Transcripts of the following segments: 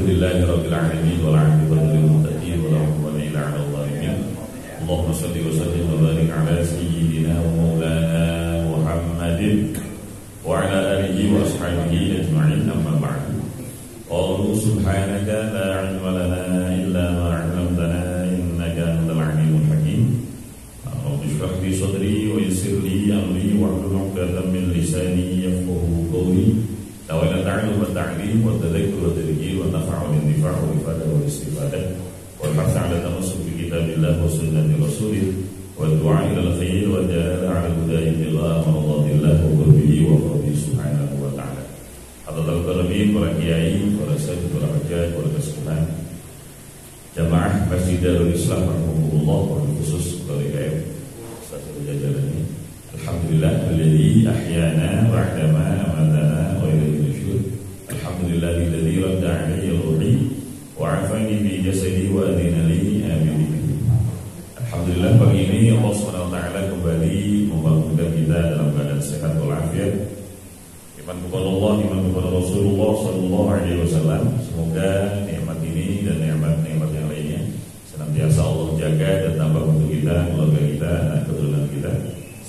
Alhamdulillahi rabbil alamin wal 'aqibatu lil muttaqin wa la udwana illa 'alal zalimin. Allahumma shalli wa sallim wa barik 'ala sayyidina wa maulana Muhammadin wa 'ala alihi wa ashabihi ajma'in, amma ba'du. Qalu subhanaka la 'ilma lana illa ma 'allamtana innaka antal 'alimul hakim. Rabbi shrah li sadri wa yassir li amri wahlul 'uqdatam min lisani yafqahu qawli. Tawalla ta'allum wa ta'lim wa tadhakkur wa tadhkir wa nafa'u lin nifa' wa ifadah wa istifadah wa al-hath 'ala tamassuk bi kitabillah wa sunnati rasulih wa du'a ila al-khair wa da'ala 'ala huda'i ila mardatillah wa qurbihi wa qurbi subhanahu wa ta'ala. Hadirin karamin, para kiai, para sahabat, para hajat, para kesepuhan jamaah Masjid Darul Islam rahimahullah, wa khusus kepada KM Ustaz Jajalani. Alhamdulillah alladzi ahyana ba'da ma amatana wa ilayhi nusyur. Alhamdulillah alladzi radda 'alayya ruhi wa 'afani bi jasadi wa adina li amin. Alhamdulillah pagi ini Allah Subhanahu wa taala kembali membangunkan kita dalam keadaan sehat walafiat. Iman kepada Allah, iman kepada Rasulullah sallallahu alaihi wasallam. Semoga nikmat ini dan nikmat-nikmat yang lainnya senantiasa Allah jaga dan tambah untuk kita, keluarga kita, anak keturunan kita.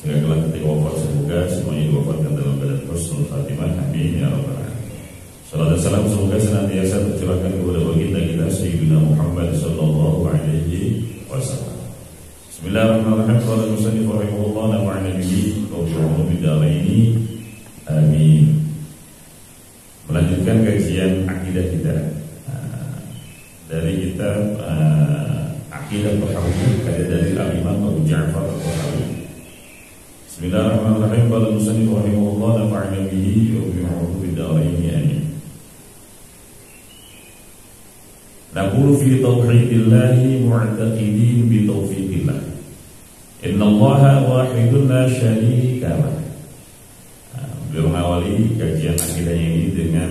Sehingga kelak ketika wafat semoga semuanya diwafatkan dalam keadaan husnul khatimah. Amin ya rabbal alamin. Salam dan salam semoga senantiasa tercurahkan kepada baginda kita Sayyidina Muhammad sallallahu alaihi wasallam. Bismillahirrahmanirrahim. Qala al-musannif rahimahullah nafa'ana bihi wa bi ulumi daraini. Amin. Melanjutkan kajian akidah kita dari kitab Aqidah Tahawiyah karya dari Al-Imam Abu Ja'far Al-Tahawi. Bismillahirrahmanirrahim. Qala al-musannif rahimahullah nafa'ana bihi wa bi ulumi daraini. Amin. Naqulu fi tauhidillahi mu'taqidin bi taufiqillah. Innallaha wahidun la syarika lah. Beliau mengawali kajian akidahnya ini dengan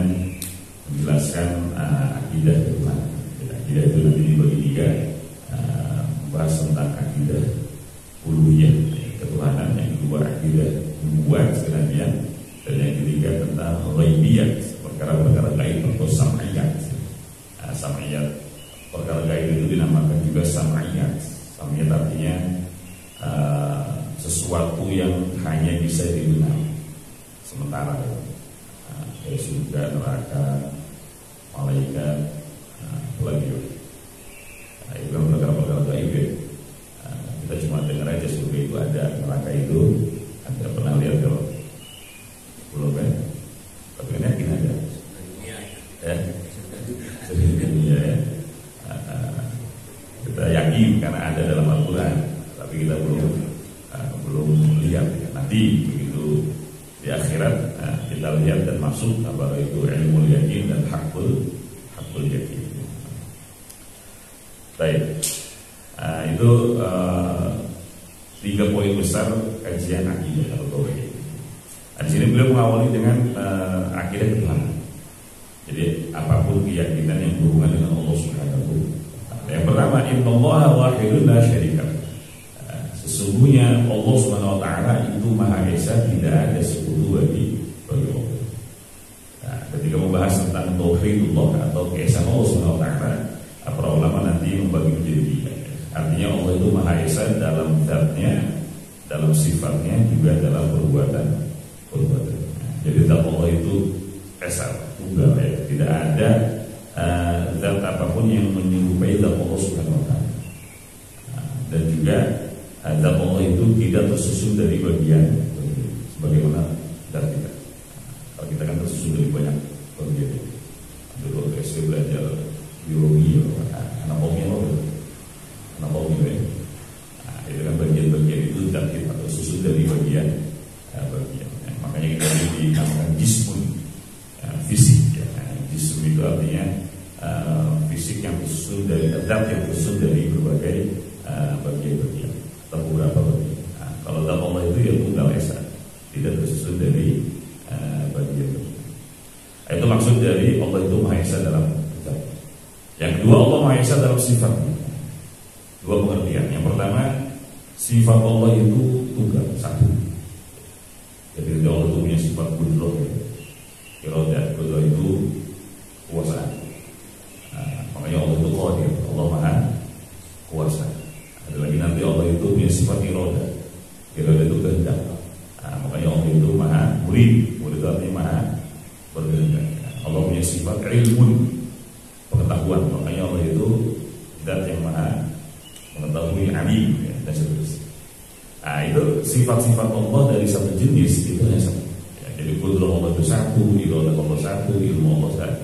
menjelaskan akidah Tuhan. Akidah itu nanti dibagi tiga, membahas tentang akidah uluhiyah, ketuhanan. Yang kedua akidah nubuwah kenabian, dan yang ketiga tentang ghaibiyat, perkara-perkara gaib atau sam'iyat. Sam'iyat, perkara gaib itu dinamakan juga sam'iyat. Sam'iyat artinya sesuatu yang hanya bisa didengar sementara, kayak surga, neraka, malaikat, lagi. Itu kan perkara-perkara gaib ya. Kita cuma dengar aja surga itu ada, neraka itu Anda pernah lihat kalau belum kan? Tapi kan yakin ada. Ya. Kita yakin karena ada dalam Al-Quran, tapi kita belum lihat. Nanti begitu di akhirat kita lihat dan masuk apa itu ilmu yakin dan hakul yakin. Baik, itu 3 poin besar kajian akidah atau tauhid. Di sini beliau mengawali dengan akidah ketuhanan. Jadi apapun keyakinan yang berhubungan dengan Allah Subhanahu wa taala. Yang pertama, innallaha wahidun la syarika lah. Sesungguhnya Allah Subhanahu wa taala itu Maha Esa, tidak ada sekutu bagi Allah. Nah, ketika membahas tentang tauhidullah atau keesaan Allah Subhanahu wa taala, para ulama nanti membagi menjadi 3. Artinya Allah itu Maha Esa dalam zatnya, dalam sifatnya, juga dalam perbuatan. Jadi zat Allah itu esa, tunggal ya. Tidak ada zat apapun yang menyerupai zat Allah Subhanahu wa taala. Dan juga zat Allah itu tidak tersusun dari bagian sebagaimana zat kita. Kalau kita kan tersusun dari banyak bagian. Dulu SD belajar biologi, anatomi ya. Itu kan bagian-bagian itu zat kita tersusun dari bagian. Makanya kita dinamakan jismun, fisik ya. Jism itu artinya fisik yang tersusun dari zat yang tersusun dari berbagai bagian-bagian atau beberapa bagian. Kalau zat Allah itu ya tunggal esa, tidak tersusun dari bagian-bagian. Itu maksud dari Allah itu Maha Esa dalam zat. Yang kedua, Allah Maha Esa dalam sifat. 2 pengertian. Yang pertama, sifat Allah itu tunggal, satu. Jadi Allah itu punya sifat qudrah ya. Iradah itu kuasaan. punya sifat ilmun, pengetahuan. Makanya Allah itu zat yang maha mengetahui, alim, ya, dan seterusnya. Nah, itu sifat-sifat Allah dari satu jenis itu hanya satu. Ya, jadi kudrah Allah itu satu, iradah Allah satu, ilmu Allah satu.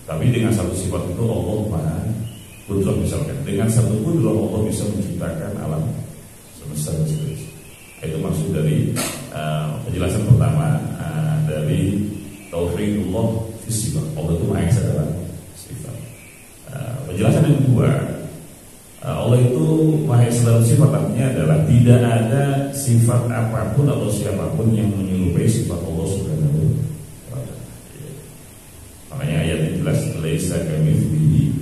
Tapi dengan satu sifat itu Allah maha kudrah, misalkan dengan satu kudrah Allah bisa menciptakan alam semesta dan seterusnya. Itu maksud dari penjelasan pertama dari tauhidullah fi sifat. Allah itu maha esa dalam sifat. Penjelasan yang kedua, Allah itu maha esa dalam sifat, artinya adalah tidak ada sifat apapun atau siapapun yang menyerupai sifat Allah Subhanahu wa ta'ala. Makanya ayatnya jelas, laisa kamitslihi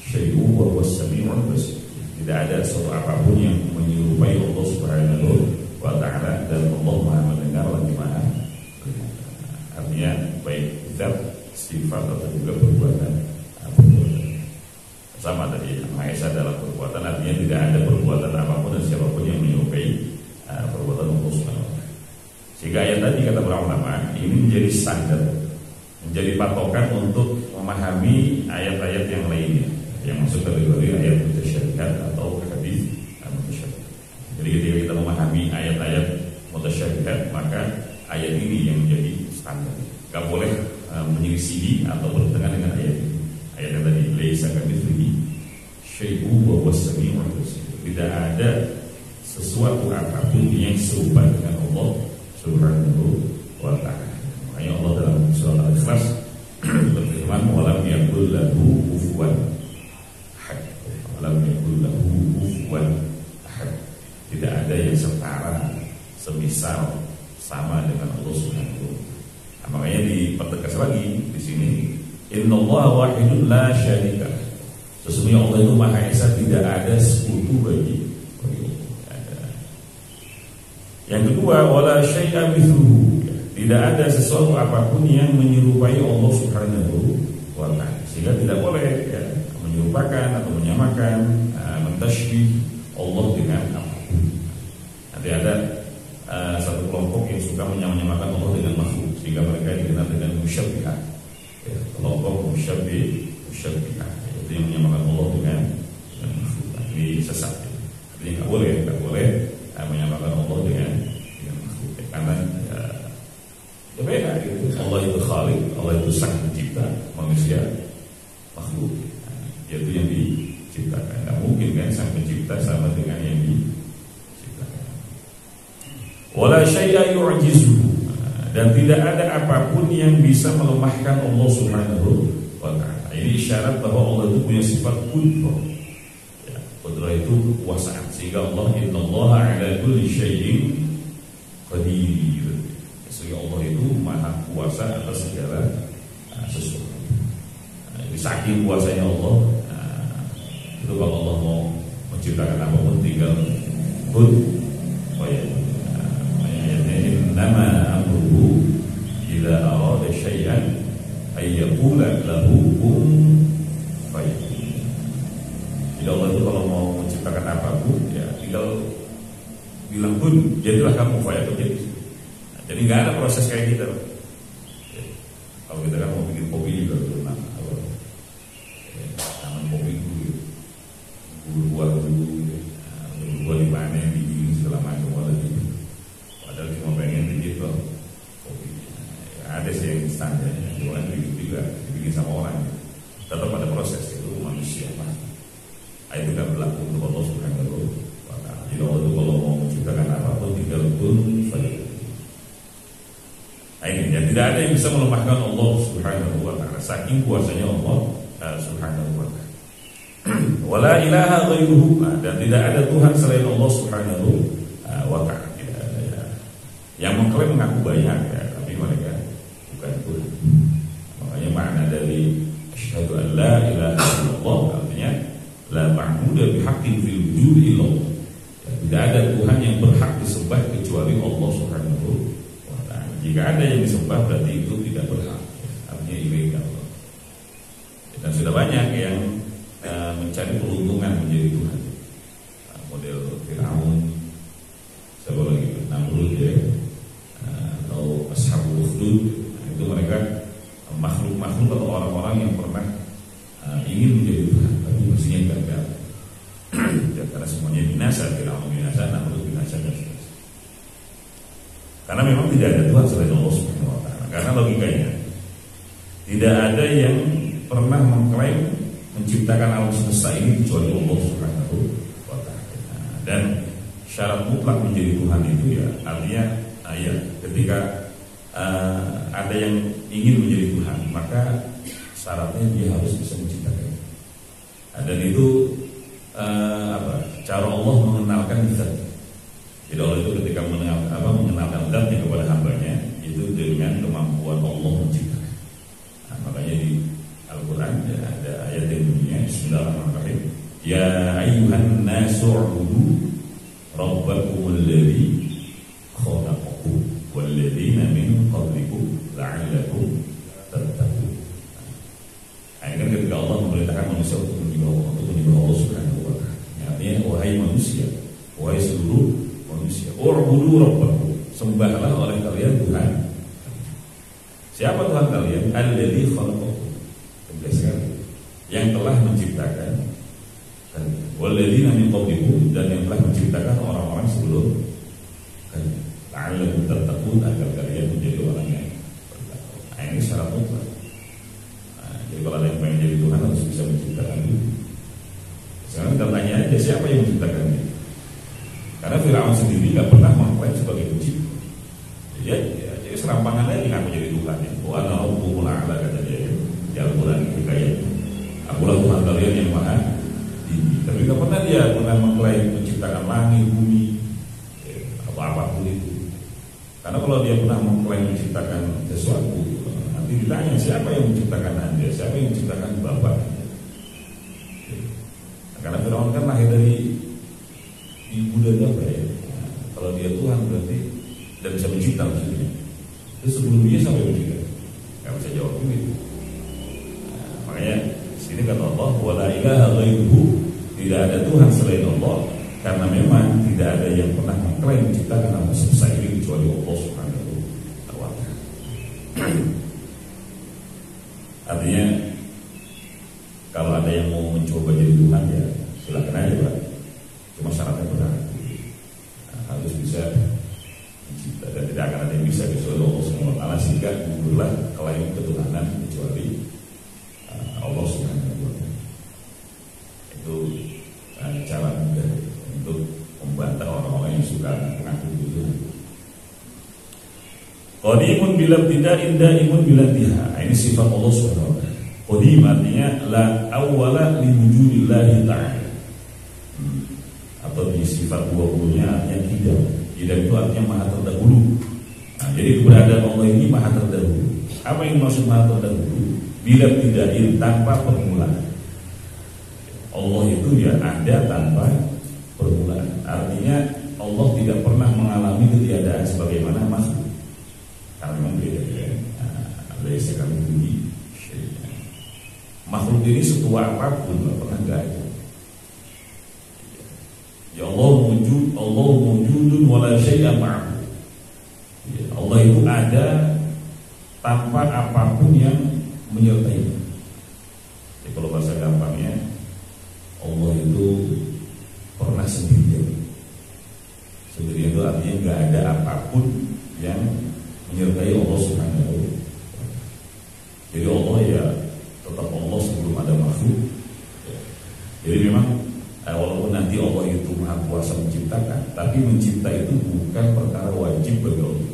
syai'un wa huwas sami'ul basir. Tidak ada sesuatu apapun yang menyerupai Allah Subhanahu wa ta'ala, dan Allah maha mendengar lagi maha. Artinya baik zat, sifat atau juga perbuatan. Sama tadi, maha esa dalam perbuatan, artinya tidak ada perbuatan apapun dan siapapun yang menyerupai perbuatan Allah Subhanahu wa ta'ala. Sehingga ayat tadi kata para ulama ini menjadi standar, menjadi patokan untuk memahami ayat-ayat yang lainnya yang masuk kategori ayat mutasyabihat atau hadis mutasyabihat. Jadi ketika kita memahami ayat-ayat mutasyabihat, maka ayat ini yang menjadi standar. Gak boleh menyelisihi atau bertentangan dengan ayat ini. Ayat yang tadi, laisa kamitslihi syai'un wa huwas sami'ul basir. Tidak ada sesuatu apapun yang serupa dengan Allah Subhanahu wa ta'ala. Makanya Allah dalam surah Al-Ikhlas berfirman, walam yakul lahu kufuwan ahad. Walam yakul lahu kufuwan ahad. Tidak ada yang setara, semisal, sama dengan Allah Subhanahu wa ta'ala. Nah, makanya dipertegas lagi di sini, innallaha wahidun la syarika. Sesungguhnya Allah itu maha esa, tidak ada sekutu bagi Allah. Yang kedua, wala syai'a mithluhu. Tidak ada sesuatu apapun yang menyerupai Allah Subhanahu wa ta'ala. Sehingga tidak boleh menyerupakan atau menyamakan, mentashbih Allah dengan apapun. Nanti ada satu kelompok yang suka menyamakan Allah dengan makhluk, sehingga mereka dikenal dengan musyabbihah. Kelompok musyabbihah itu yang menyamakan Allah dengan makhluk. Ini sesat. Jadi nggak boleh menyamakan Allah dengan makhluk. Karena ya beda gitu. Allah itu Khaliq, Allah itu sang pencipta, manusia makhluk. Yaitu yang diciptakan. Nggak mungkin kan sang pencipta sama dengan yang diciptakan. Wala syai'a yu'jizuhu. Dan tidak ada apapun yang bisa melemahkan Allah Subhanahu wa ta'ala. Ini isyarat bahwa Allah itu punya sifat qudrah. Ya, qudrah itu kekuasaan. Sehingga Allah, innallaha 'ala kulli syai'in qadir. Sehingga Allah itu maha kuasa atas segala sesuatu. Jadi saking kuasanya Allah, itu kalau Allah mau menciptakan apapun tinggal kun. Oh ya, nama amruhu idza arada syai'an ay yaqula lahu kun fayakun. Jadi Allah itu kalau mau menciptakan apapun, ya tinggal bilang kun, jadilah kamu, fayakun jadi. Jadi nggak ada proses kayak gitu. Ya, kalau kita kan mau bikin kopi juga berenang, tanam kopi dulu, buah dulu, buah dipanen, digiling segala macam, padahal cuma pengen dikit loh kopi. Ya, ada sih yang standar, jualan juga dibikin sama orang. Tetap ada proses, itu manusia mas. Itu kan berlaku untuk Allah Subhanahu wa ta'ala. Jadi Allah itu kalau mau menciptakan apapun tinggal kun fayakun. Ini ya, tidak ada yang bisa melemahkan Allah Subhanahu wa ta'ala, saking kuasanya Allah Subhanahu wa ta'ala. Wala ilaha ghairuhu. Dan tidak ada Tuhan selain Allah Subhanahu wa ta'ala. Tidak ada ya. Yang mengklaim mengaku banyak ya, tapi mereka bukan Tuhan. Makanya makna dari asyhadu an la ilaha illallah artinya la ma'budu bihaqqin fil wujudi illallah. Tidak ada Tuhan yang berhak disembah kecuali Allah Subhanahu. Jika ada yang disembah berarti itu tidak berhak, artinya ilegal. Dan sudah banyak yang mencari peruntungan menjadi Tuhan. Model Fir'aun, siapa lagi, Namrud ya, atau Ashabul Ukhdud. Itu mereka makhluk-makhluk atau orang-orang yang pernah ingin menjadi Tuhan tapi mestinya gagal. Ya, karena semuanya binasa, Firaun binasa, Namrud binasa dan seterusnya. Karena memang tidak ada Tuhan selain Allah Subhanahu wa taala. Karena logikanya tidak ada yang pernah mengklaim menciptakan alam semesta ini kecuali Allah Subhanahu wa taala. Dan syarat mutlak menjadi Tuhan itu ya artinya ya ketika ada yang ingin menjadi Tuhan, maka syaratnya dia harus bisa menciptakan. Dan itu cara Allah mengenalkan zat. Jadi Allah itu ketika mengenalkan zatnya kepada hambanya itu dengan kemampuan Allah menciptakan. Makanya di Al-Quran ada ayat yang bunyinya Bismillahirrahmanirrahim. Ya ayyuhan nasu u'budu rabbakumul ladzi khalaqakum wal ladzina min qablikum la'allakum tattaqun. Ini kan ketika Allah memerintahkan manusia untuk menyembah Allah Subhanahu wa taala. Artinya wahai manusia, wahai seluruh manusia, u'budu rabbakum, sembahlah oleh kalian Tuhan. Siapa Tuhan kalian? Alladzi khalaqakum. Yang telah menciptakan, walladzina min qablikum, dan yang telah menciptakan orang-orang sebelum kalian. La'allakum tattaqun, agar kalian menjadi orang yang bertakwa. Ini syarat mutlak. Jadi kalau ada yang pengen jadi Tuhan harus bisa menciptakan dulu. Sekarang kita tanya aja siapa yang menciptakan dia? Karena Firaun sendiri nggak pernah mengklaim sebagai pencipta. Jadi serampangan aja ngaku jadi Tuhan ya. Wa ana rabbukumul a'la, kata dia. Ya Al-Quran hikayat. Akulah Tuhan kalian yang maha tinggi. Tapi nggak pernah dia mengklaim menciptakan langit, bumi, atau apapun itu. Karena kalau dia pernah mengklaim menciptakan sesuatu, nanti ditanya siapa yang menciptakan Anda, siapa yang menciptakan Bapak. Karena Firaun kan lahir dari ibu dan bapak ya. Kalau dia Tuhan berarti tidak bisa mencipta maksudnya. Terus sebelum dia sampai mencipta, nggak bisa jawab itu. Makanya sini kata Allah, wala ilaha ghairuhu, tidak ada Tuhan selain Allah. Karena memang tidak ada yang pernah mengklaim menciptakan alam semesta ini kecuali Allah Subhanahu wa taala. Artinya kalau ada yang mau mencoba jadi Tuhan ya silakan aja Pak. Cuma syaratnya benar, harus bisa mencipta, dan tidak akan ada yang bisa kecuali Allah Subhanahu wa taala, sehingga muncullah klaim ketuhanan kecuali Allah Subhanahu wa taala. Itu cara mudah untuk membantah orang-orang yang suka mengaku itu. Qadimun bila tidak indah imun bila tiha. Ini sifat Allah Subhanahu wa taala. Qadim artinya la awwala li wujudillahi ta'ala. Atau di sifat 20-nya artinya tidak. Tidak itu artinya maha terdahulu. Nah, jadi keberadaan Allah ini maha terdahulu. Apa yang maksud maha terdahulu? Bila tidak tanpa permulaan. Allah itu ya ada tanpa permulaan. Artinya Allah tidak pernah mengalami ketiadaan sebagaimana makhluk. Karena memang beda ya. Laisa kamitslihi syai'. Makhluk ini setua apapun nggak pernah nggak ada. Ya Allah wujudun wala syai'a ma'ahu. Ya, Allah itu ada tanpa apapun yang menyertainya. Jadi kalau bahasa gampangnya, Allah itu pernah sendirian. Sendirian itu artinya nggak ada apapun yang menyertai Allah Subhanahu wa taala. Jadi Allah ya tetap Allah sebelum ada makhluk. Jadi memang walaupun nanti Allah itu maha kuasa menciptakan, tapi mencipta itu bukan perkara wajib bagi Allah.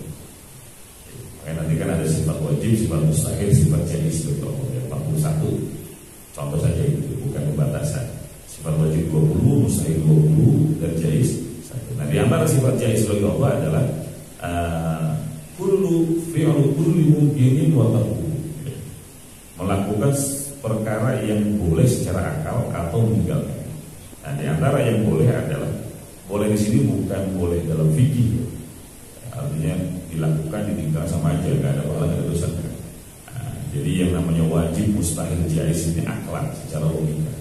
Makanya nanti kan ada sifat wajib, sifat mustahil, sifat jaiz bagi Allah. 41 contoh saja itu, bukan pembatasan. Sifat wajib 20, mustahil 20, dan jaiz 1. Nah di antara sifat jaiz bagi Allah adalah kullu fi'lu kulli mumkinin wa tarku, melakukan perkara yang boleh secara akal atau meninggalkan. Nah, di antara yang boleh adalah boleh di sini bukan boleh dalam fikih, artinya dilakukan, ditinggalkan sama aja, nggak ada pahala, nggak ada dosa. Nah, jadi yang namanya wajib, mustahil, jaiz ini akhlak secara logika.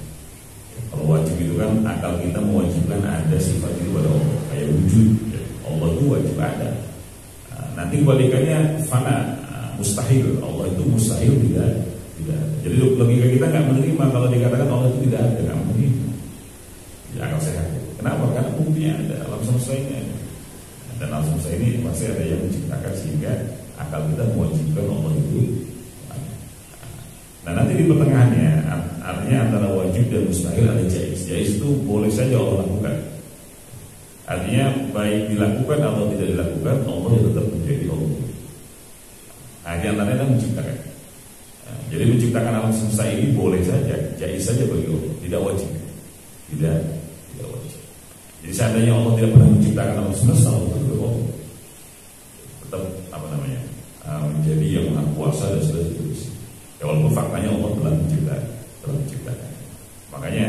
Kalau wajib itu kan akal kita mewajibkan ada sifat itu pada Allah, kayak wujud. Allah itu wajib ada. Nanti kebalikannya fana, mustahil. Allah itu mustahil logika kita nggak menerima kalau dikatakan Allah itu tidak ada, nggak menerima. Ya akal sehat. Kenapa? Karena buktinya ada, alam semesta ini ada. Dan alam semesta ini pasti ada yang menciptakan sehingga akal kita mewajibkan Allah itu. Nah nanti di pertengahannya, artinya antara wajib dan mustahil ada jaiz. Jaiz itu boleh saja Allah lakukan. Artinya baik dilakukan atau tidak dilakukan, Allah tetap menjadi Allah. Nah di antaranya adalah menciptakan. Nah, jadi menciptakan alam semesta ini boleh saja, jaiz saja bagi Allah, tidak wajib. Tidak wajib. Jadi seandainya Allah tidak pernah menciptakan alam semesta, Allah tetap menjadi yang maha kuasa dan seterusnya. Ya walaupun faktanya Allah telah menciptakan. Makanya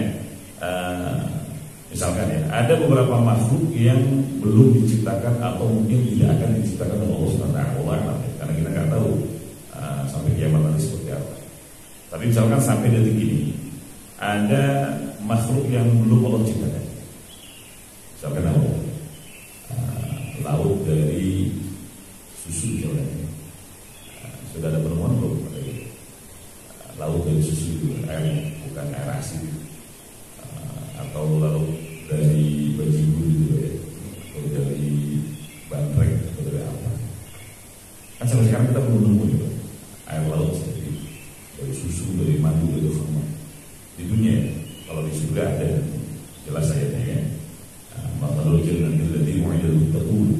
misalkan ya, ada beberapa makhluk yang belum diciptakan atau mungkin tidak akan diciptakan oleh Allah Subhanahu wa taala, karena kita nggak tahu sampai kiamat nanti seperti apa. Tapi misalkan sampai detik ini ada makhluk yang belum Allah ciptakan. Misalkan laut dari susu misalnya. Sudah ada penemuan belum? Laut dari susu itu air, bukan air asin, atau laut dari bajigur gitu ya, atau dari bandrek atau dari apa? Kan sampai sekarang kita belum nemu gitu air laut seperti dari susu, dari madu, dari kurma di dunia. Kalau di surga ada, jelas ayatnya ya. Matalul jannati allati wa'idal muttaqun.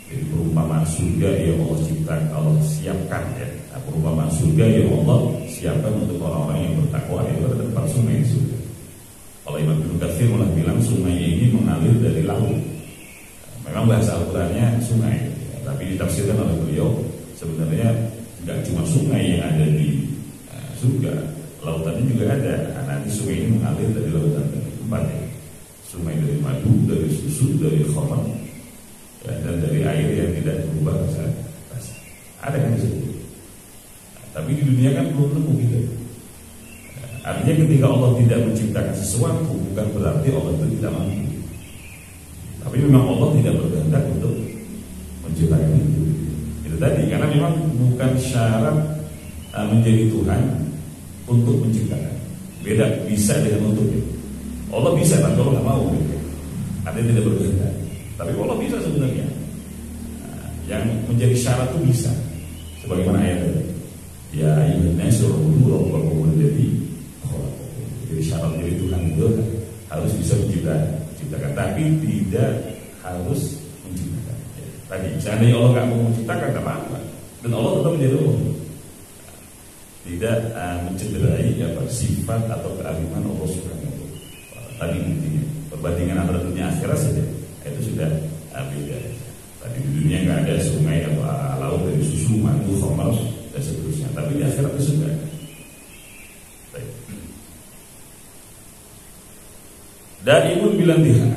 Jadi perumpamaan surga yang Allah ciptakan, Allah siapkan ya. Nah, perumpamaan surga yang Allah siapkan untuk orang-orang yang bertakwa itu ada tempat sungai surga. Kalau Imam Ibnu Katsir malah bilang sungai ini mengalir dari laut. Memang bahasa Al-Qur'annya sungai, ya, tapi ditafsirkan oleh beliau sebenarnya tidak cuma sungai yang ada di surga, lautannya juga ada. Nah, nanti sungai ini mengalir dari lautan tempat ya. Sungai dari madu, dari susu, dari khamar, ya, dan dari air yang tidak berubah rasa. Ada kan di situ. Tapi di dunia kan belum nemu gitu. Artinya ketika Allah tidak menciptakan sesuatu bukan berarti Allah itu tidak mampu. Tapi memang Allah tidak berkehendak untuk menciptakan itu. Itu tadi, karena memang bukan syarat menjadi Tuhan untuk menciptakan. Beda bisa dengan untuk itu. Allah bisa, tapi Allah nggak mau gitu. Artinya tidak berkehendak. Tapi Allah bisa sebenarnya. Yang menjadi syarat itu bisa. Sebagaimana ayat tadi. Ya ayyuhan nasu ubudu rabbakum alladzi khalaqakum. Jadi syarat dari Tuhan itu harus bisa menciptakan, tapi tidak harus menciptakan. Ya, tadi seandainya Allah nggak mau menciptakan nggak apa-apa, dan Allah tetap menjadi Allah. Tidak mencederai sifat atau keagungan Allah Subhanahu wa taala. Tadi intinya perbandingan antara dunia akhirat saja itu sudah beda. Tadi di dunia nggak ada sungai atau laut dari susu, madu, khamar dan seterusnya. Tapi di akhirat itu sudah. Daimun bilang dihana.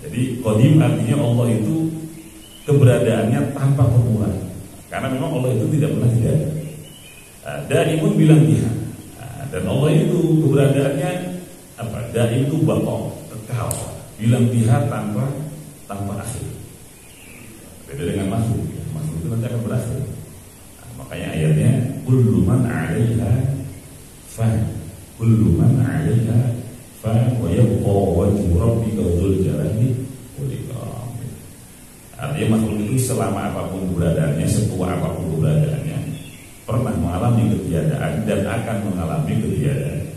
Jadi qadim artinya Allah itu keberadaannya tanpa permulaan. Karena memang Allah itu tidak pernah tidak ada. Daimun bilang dihana. Dan Allah itu keberadaannya apa? Daim itu baqa, kekal. Bilang diha tanpa akhir. Beda dengan makhluk. Makhluk itu nanti akan berakhir. Makanya ayatnya kullu man 'alaiha fan, kullu man 'alaiha fan wa yabqa wajhu rabbika dzul jalali wal ikram. Artinya makhluk itu selama apapun keberadaannya, setua apapun keberadaannya, pernah mengalami ketiadaan dan akan mengalami ketiadaan.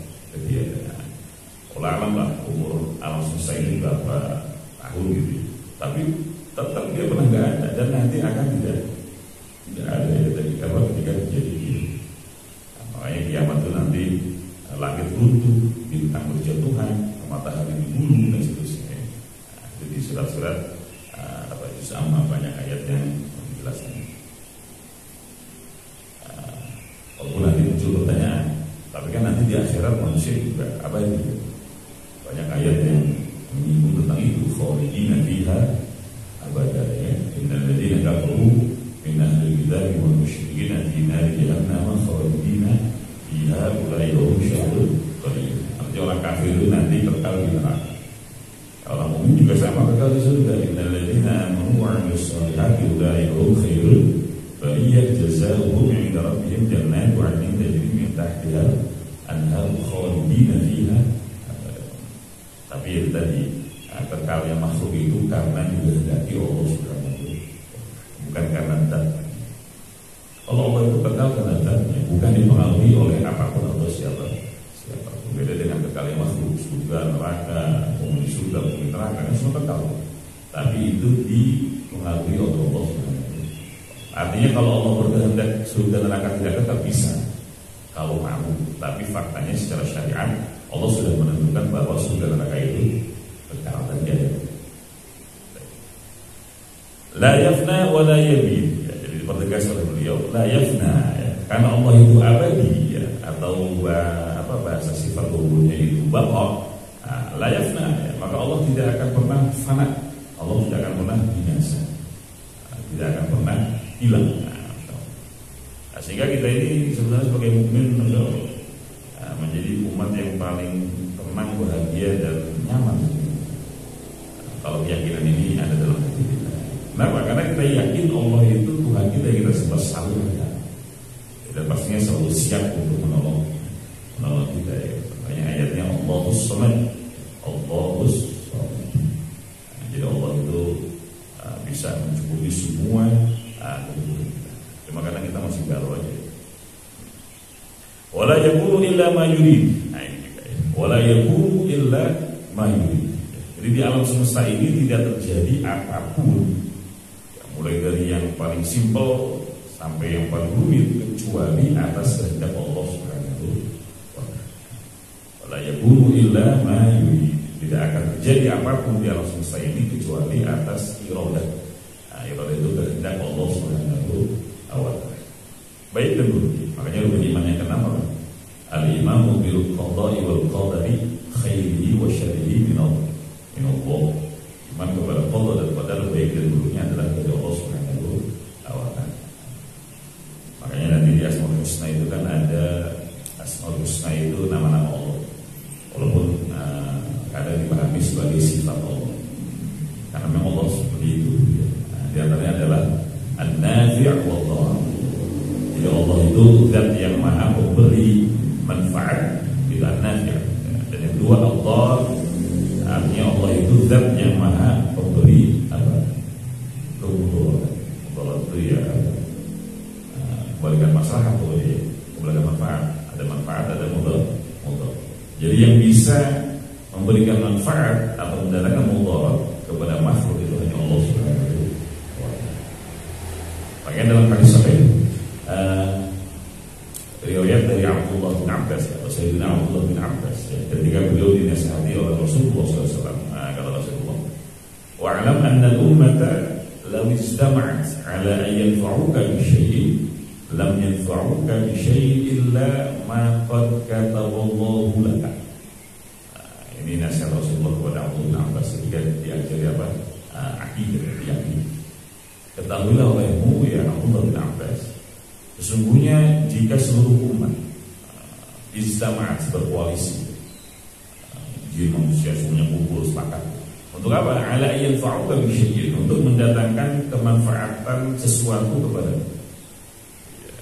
Alam lah umur alam semesta ini berapa tahun gitu, tapi tetap dia pernah nggak ada dan nanti akan tidak ada ya tadi ketika terjadi gitu. Makanya kiamat itu nanti langit runtuh, bintang berjatuhan, matahari dibunuh dan seterusnya. Jadi surat-surat sama banyak ayat yang menjelaskan. Walaupun nanti muncul pertanyaan, tapi kan nanti di akhirat manusia juga abadi. Banyak ayat yang menyinggung tentang itu. Khalidina fiha abada ya. Innal ladzina kafaru min ahli kitab wal musyrikin fi nari jahannam khalidina fiha ulai hum syarrul qarin. Artinya orang kafir itu nanti kekal di neraka. Orang mukmin juga sama kekal di surga. Innal ladzina amanu wa 'amilus shalihati ulai hum khairul bariyah jazaohum 'inda rabbihim jannatu 'adnin tajri min tahtiha anhar khalidina fiha. Tapi ya tadi kekalnya makhluk itu karena dikehendaki Allah Subhanahu wa taala, bukan karena zat. Kalau Allah itu kekal karena zatnya, bukan dipengaruhi oleh apapun atau siapa. Beda dengan kekalnya makhluk, surga, neraka, penghuni surga, penghuni neraka, kan semua kekal. Tapi itu dipengaruhi oleh Allah Subhanahu wa taala. Artinya kalau Allah berkehendak surga neraka tidak kekal bisa, kalau mau. Tapi faktanya secara syariat Allah sudah menentukan bahwa surga neraka itu kekal dan jaya. La yafna wa la yabid. Ya, jadi dipertegas oleh beliau, la yafna, ya, karena Allah itu abadi, ya, atau bahasa sifat umumnya itu baqa. La yafna, ya, maka Allah tidak akan pernah fana. Allah tidak akan pernah binasa. Tidak akan pernah hilang. Sehingga kita ini sebenarnya sebagai mukmin menjadi umat yang paling tenang, bahagia dan nyaman kalau keyakinan ini ada dalam hati kita. Kenapa? Karena kita yakin Allah itu Tuhan kita yang kita sebut selalu ada, dan pastinya selalu siap untuk menolong kita, ya. Makanya ayatnya Allahus Samad, Allahus Samad. Jadi Allah itu bisa mencukupi semua kebutuhan kita. Cuma kadang kita masih galau aja. Wala yakunu illa ma yurid. Wala yakunu illa ma yurid. Jadi di alam semesta ini tidak terjadi apapun, ya, mulai dari yang paling simpel sampai yang paling rumit, kecuali atas kehendak Allah Subhanahu wa taala. Wala yakunu illa ma yurid. Tidak akan terjadi apapun di alam semesta ini kecuali atas iradah. Iradah itu kehendak Allah Subhanahu wa taala. Baik dan buruk. Makanya rukun iman yang keenam apa? Al-imanu bil qada'i wal qadari khairihi wa syarrihi min Allah. Iman kepada qada dan qadar baik dan buruknya adalah dari Allah Subhanahu wa taala. Makanya nanti di Asmaul Husna itu kan ada Asmaul Husna itu nama-nama Allah. Walaupun kadang dipahami sebagai sifat Allah. Karena memang Allah seperti itu. Di antaranya adalah An-Nafi' wal Dhar. Jadi Allah itu zat yang maha memberi manfaat, itu An-Nafi'. Dan yang kedua Al-Dhar, artinya Allah itu zat yang maha memberi kemudahan. Allah itu ya kebalikan masalah atau kebalikan manfaat. Ada manfaat, ada mudarat. Jadi yang bisa memberikan manfaat atau mendatangkan mudarat kepada makhluk itu hanya Allah Subhanahu wa taala. Makanya dalam hadis sahih riwayat dari Abdullah bin Abbas atau Sayyidina Abdullah bin Abbas, ya, ketika beliau dinasihati oleh Rasulullah SAW, kata Rasulullah, wa'alam anna al-ummata law istama'at ala an yanfa'uka bi syai'in lam yanfa'uka bi syai'in illa ma qad kataballahu laka. Ini nasihat Rasulullah kepada Abdullah bin Abbas ketika diajari akidah, keyakinan. Ketahuilah olehmu ya Abdullah bin Abbas, sesungguhnya jika seluruh umat ijtama'at, berkoalisi, jin manusia semuanya kumpul sepakat untuk apa? Ala yanfa'uka bi syai'in, untuk mendatangkan kemanfaatan sesuatu kepada, ya,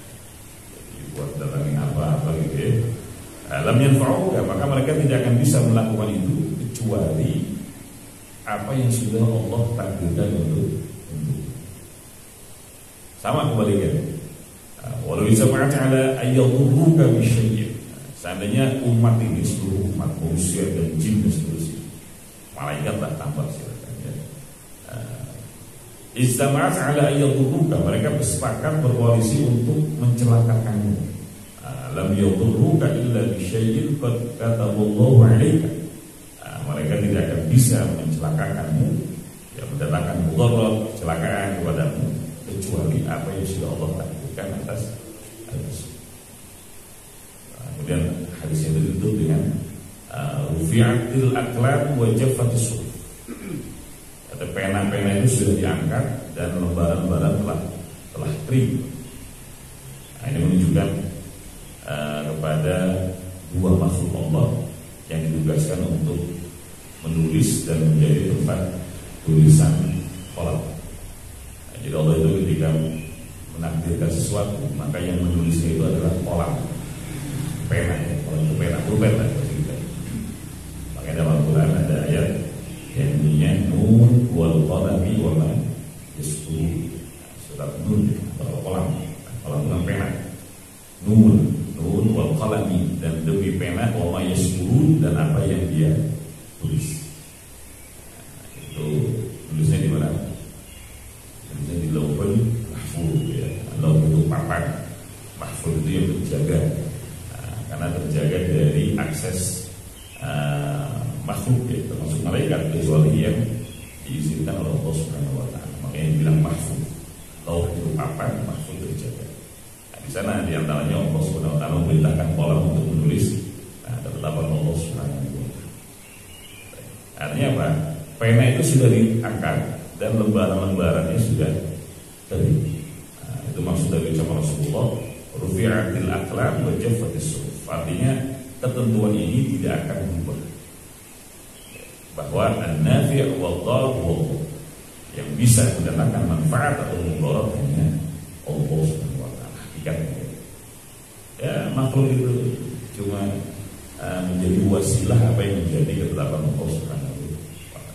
buat datangin apa gitu ya. Lam yanfa'uka, maka mereka tidak akan bisa melakukan itu kecuali apa yang sudah Allah takdirkan untuk sama kebalikannya. Walau istama'at ala ayyadurruka bi syai'in, seandainya umat ini, seluruh umat manusia dan jin dan seterusnya, malaikat tak tambah silakan, ya. Istama'at ala ayyadurruka, mereka bersepakat berkoalisi untuk mencelakakanmu. Lam yadurruka illa bi syai'in qad kataballahu 'alaika. Mereka tidak akan bisa mencelakakanmu, ya, mendatangkan mudarat, kecelakaan kepadamu, kecuali apa yang sudah Allah takdirkan atas. Kemudian hadis itu ditutup dengan rufi'atil aqlam wa jaffatis suhuf. Kata pena-pena itu sudah diangkat dan lembaran-lembaran telah kering. Ini menunjukkan kepada dua makhluk Allah yang ditugaskan untuk menulis dan menjadi tempat tulisan kolam. Jadi Allah itu ketika menakdirkan sesuatu, maka yang menulisnya itu adalah kolam, pena, ya. Kolam itu pena, mahrufat lah kita. Makanya dalam Quran ada ayat yang bunyinya nun wal qalami wa ma yasturun. Surat Nun atau kolam pena. Nun wal qalami, dan demi pena wa ma yasturun, dan apa yang dia tulis. Itu tulisnya di mana? Tulisnya di Lauhul Mahfuz ya. Lauh itu papan, Mahfuz itu yang terjaga. Karena terjaga dari akses makhluk ya, termasuk malaikat, kecuali yang diizinkan oleh Allah Subhanahu wa taala. Makanya dibilang mahfuz. Lauh itu papan, mahfuz terjaga. Nah, di sana di antaranya Allah Subhanahu wa taala memerintahkan kolam untuk menulis ketetapan Allah Subhanahu wa taala. Artinya apa? Pena itu sudah diangkat dan lembaran-lembarannya sudah kering. Nah, itu maksud dari ucapan Rasulullah, rufi'atil aqlam wa jaffatis suhuf. Artinya ketentuan ini tidak akan berubah, bahwa an-nafi' wad-dar wal-dhar, yang bisa mendatangkan manfaat atau mudarat hanya Allah Subhanahu wa taala. Hakikatnya ya, makhluk itu cuma menjadi wasilah apa yang menjadi ketetapan Allah Subhanahu wa taala.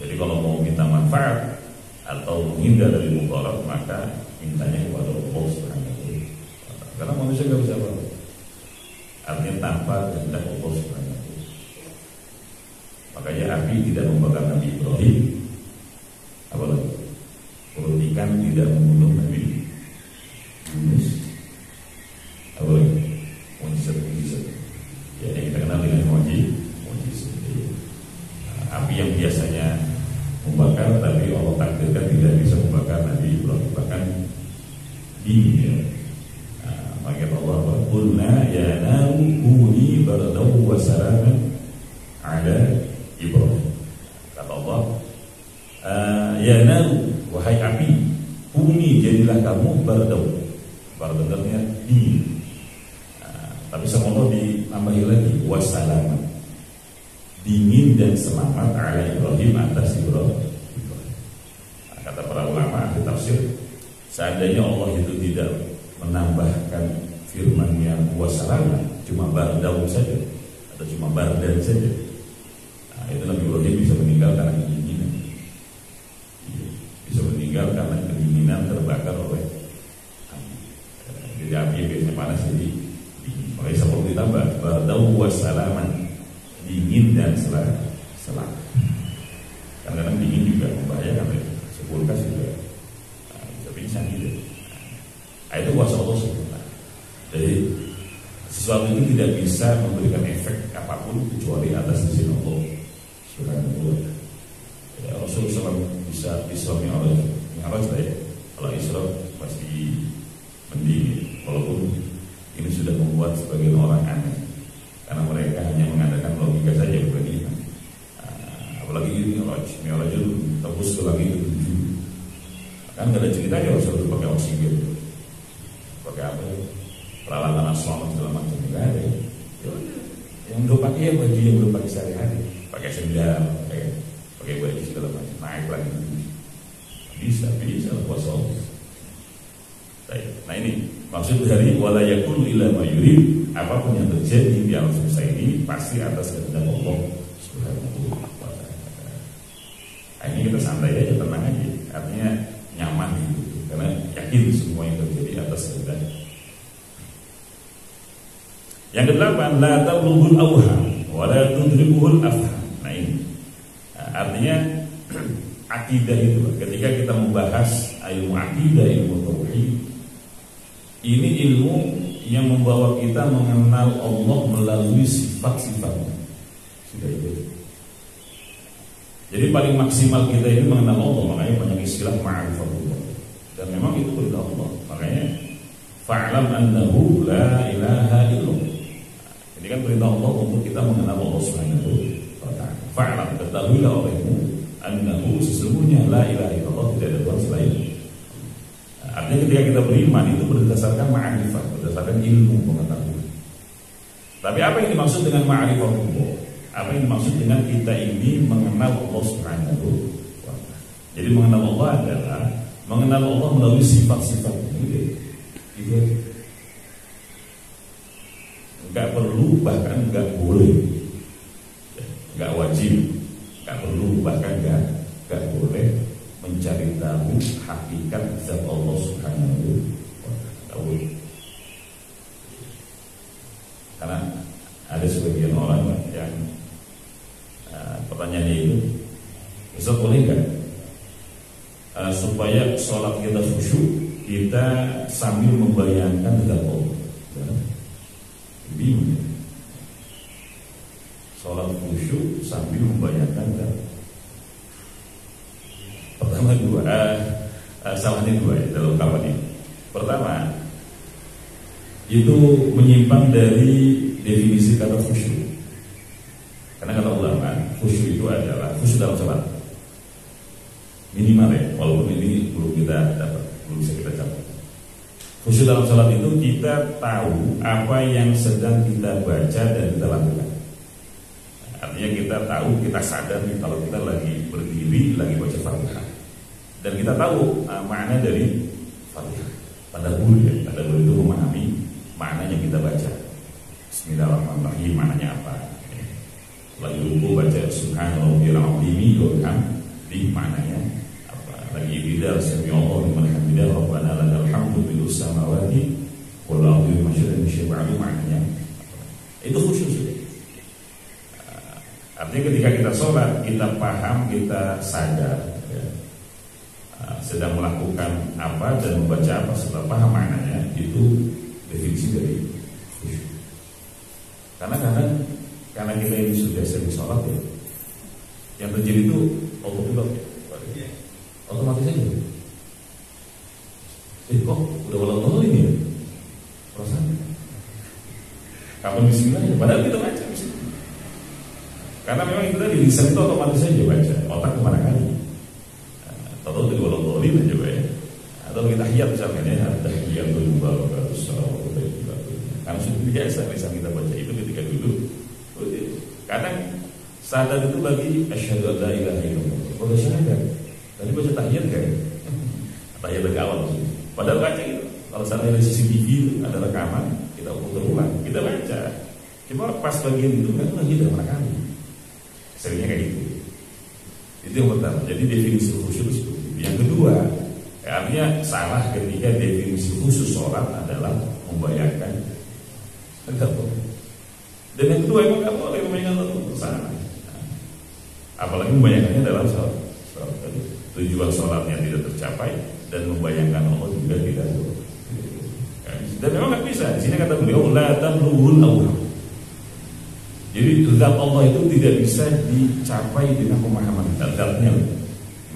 Jadi kalau mau minta manfaat atau menghindar dari mudarat, maka mintanya kepada Allah Subhanahu wa taala. Karena manusia nggak bisa apa-apa. Artinya tanpa kehendak Allah Subhanahu wa taala. Makanya api tidak membakar Nabi Ibrahim, apalagi perut ikan tidak membunuh Nabi Yunus, apalagi mujizat. Ya, yang kita kenal dengan mujizat. Api yang biasanya membakar, tapi Allah takdirkan tidak bisa membakar Nabi Ibrahim, bahkan dingin ya. Maka Allah berfirman, ya naru kuni bardaw wa salaman ala Ibrahim. Kata Allah, ya naru, wahai api, kuni jadilah kamu bardaw. Bardaw artinya dingin. Tapi sama Allah ditambahi lagi wa salaman, dingin dan selamat ala Ibrahim, atas Ibrahim. Kata para ulama ahli tafsir, seandainya Allah itu tidak menambahkan firman yang wassalam, cuma bardau saja atau cuma bardan saja, nah, itu Nabi Ibrahim bisa meninggal karena kedinginan, bisa meninggal karena kedinginan terbakar oleh api. Jadi api biasanya panas, jadi dingin. Makanya seperti ditambah bardau wassalaman, dingin dan selamat. Kadang-kadang dingin juga membahayakan, sepulkas juga bisa pingsan gitu. Nah, itu kuasa Allah SWT. Jadi sesuatu itu tidak bisa memberikan efek apapun kecuali atas izin Allah SWT. Ya, Rasulullah SAW bisa Isra Mi'raj lah ya. Kalau Isra masih mending, walaupun ini sudah membuat sebagian orang aneh, karena mereka hanya mengadakan logika saja, bukan iman. Apalagi ini Mi'raj itu tembus ke langit ke-7. Kan gak ada ceritanya Rasulullah pakai oksigen, pakai apa ya, peralatan astronom segala macam, nggak ada. Yang belum pakai ya baju yang belum pakai sehari-hari, pakai sendal, pakai baju segala macam, naik lagi. Bisa kuasa Allah. Nah ini maksud dari wala yakun illa ma yurid, apapun yang terjadi di alam semesta ini pasti atas kehendak Allah Subhanahu wa taala. Nah, ini kita santai aja, tenang aja, artinya nyaman gitu, karena yakin semua yang terjadi atas kehendak. Yang kedelapan, la tablughul awham wa la tudrikuhul afham. Nah ini artinya akidah itu, ketika kita membahas ilmu akidah, ilmu tauhid, ini ilmu yang membawa kita mengenal Allah melalui sifat-sifatnya. Sudah itu. Jadi paling maksimal kita ini mengenal Allah, makanya banyak istilah ma'rifatullah. Dan memang itu perintah Allah. Makanya fa'lam annahu la ilaha illallah. Ini kan perintah Allah untuk kita mengenal Allah Subhanahu wa ta'ala. Fa'lam, ketahuilah olehmu annahu, sesungguhnya la ilaha illallah, tidak ada Tuhan selain. Artinya ketika kita beriman itu berdasarkan ma'rifat, berdasarkan ilmu pengetahuan. Tapi apa yang dimaksud dengan ma'rifatullah? Apa yang dimaksud dengan kita ini mengenal Allah Subhanahu wa ta'ala? Jadi mengenal Allah adalah mengenal Allah melalui sifat-sifatnya. Gitu. nggak perlu bahkan nggak boleh, nggak wajib, nggak perlu bahkan nggak boleh mencari tahu hakikat zat Allah Subhanahu wa Ta'ala. Karena ada sebagian orang yang pertanyaannya itu, Ustaz boleh nggak supaya sholat kita khusyuk kita sambil membayangkan zat Allah? Bingung. Sholat khusyuk sambil membayangkan zat. Pertama salahnya dua ya, dalam kawan ini. Pertama, itu menyimpang dari definisi kata khusyuk. Karena kata ulama, khusyuk itu adalah khusyuk dalam sholat minimal ya, walaupun ini belum kita dapat, belum bisa kita capai. Khusyuk dalam sholat itu kita tahu apa yang sedang kita baca dan kita lakukan. Artinya kita tahu, kita sadar nih kalau kita lagi berdiri, lagi baca Fatihah, dan kita tahu makna dari Fatihah. Tadabbur ya, tadabbur itu memahami makna yang kita baca. Bismillahirrahmanirrahim, maknanya apa? Lagi ruku baca Subhanallahil azim wa bihamdihi, maknanya apa? Lagi bidal sami'allahu liman hamidah rabbana lakal hamdu mil'us samawati wal ardi wa ma syi'a ba'du, maknanya itu khusyuk. Artinya ketika kita sholat, kita paham, kita sadar ya, sedang melakukan apa dan membaca apa, setelah paham maknanya, itu definisi dari khusyuk. Karena kita ini sudah sering sholat ya, yang terjadi itu otomatis aja. Kok udah walau ini ya? Perasaan kapan bismillah ya? Padahal kita baca bismillah. Karena memang itu tadi lisan itu otomatis saja baca, otak kemana kali. Atau dari walau ini aja ya. Atau kita tahiyat misalkan ya, tahiyatul mubarakatus salawatu barakatuh. Karena sudah biasa lisan kita baca itu ketika duduk. Kadang sadar itu lagi asyhadu an la ilaha illallah. Kalau sadar, tadi baca tahiyat kan? Tahiyat dari awal. Padahal baca itu. Kalau sadar dari CCTV itu ada rekaman, kita putar ulang, kita baca. Cuma pas bagian itu kan lagi udah mana kali. Seringnya kayak gitu. Itu yang pertama. Jadi definisi khusyuk itu seperti itu. Yang kedua, artinya salah ketika definisi khusyuk sholat adalah membayangkan Allah. Dan yang kedua, emang nggak boleh membayangkan Allah, salah. Apalagi membayangkannya dalam sholat. Tujuan sholatnya tidak tercapai dan membayangkan Allah juga tidak boleh. Dan memang nggak bisa. Di sini kata beliau, la tablughul awham. Jadi zat Allah itu tidak bisa dicapai dengan pemahaman zatnya.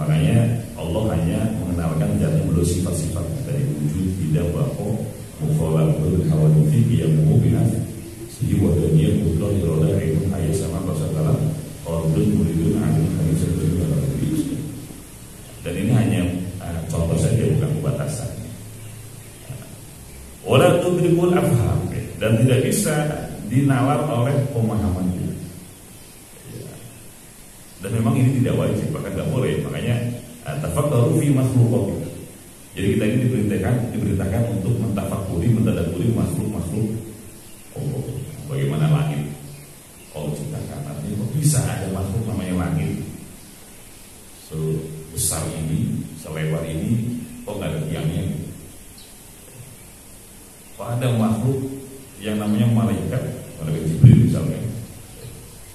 Makanya Allah hanya mengenalkan zatnya melalui sifat-sifat dari wujud, tidak, baqo, mukhalafah, hawadits, qiyamu biha, siwa dunia, qudrat, iradah, ilmu, hayat, sama, bahasa kalam, qadrun, muridun, alim, hadis, dan dan ini hanya contoh saja, bukan pembatasan. Wala tudrikul afham, dan tidak bisa dinalar oleh pemahaman kita. Dan memang ini tidak wajib, bahkan tidak boleh. Makanya tafakkaru fi makhluqat. Jadi kita ini diperintahkan untuk mentafakuri, mentadabburi makhluk-makhluk Allah. Bagaimana langit Allah ciptakan. Artinya kok bisa ada makhluk namanya langit sebesar ini, selebar ini, kok nggak ada tiangnya? Kok ada makhluk yang namanya malaikat Jibril misalnya,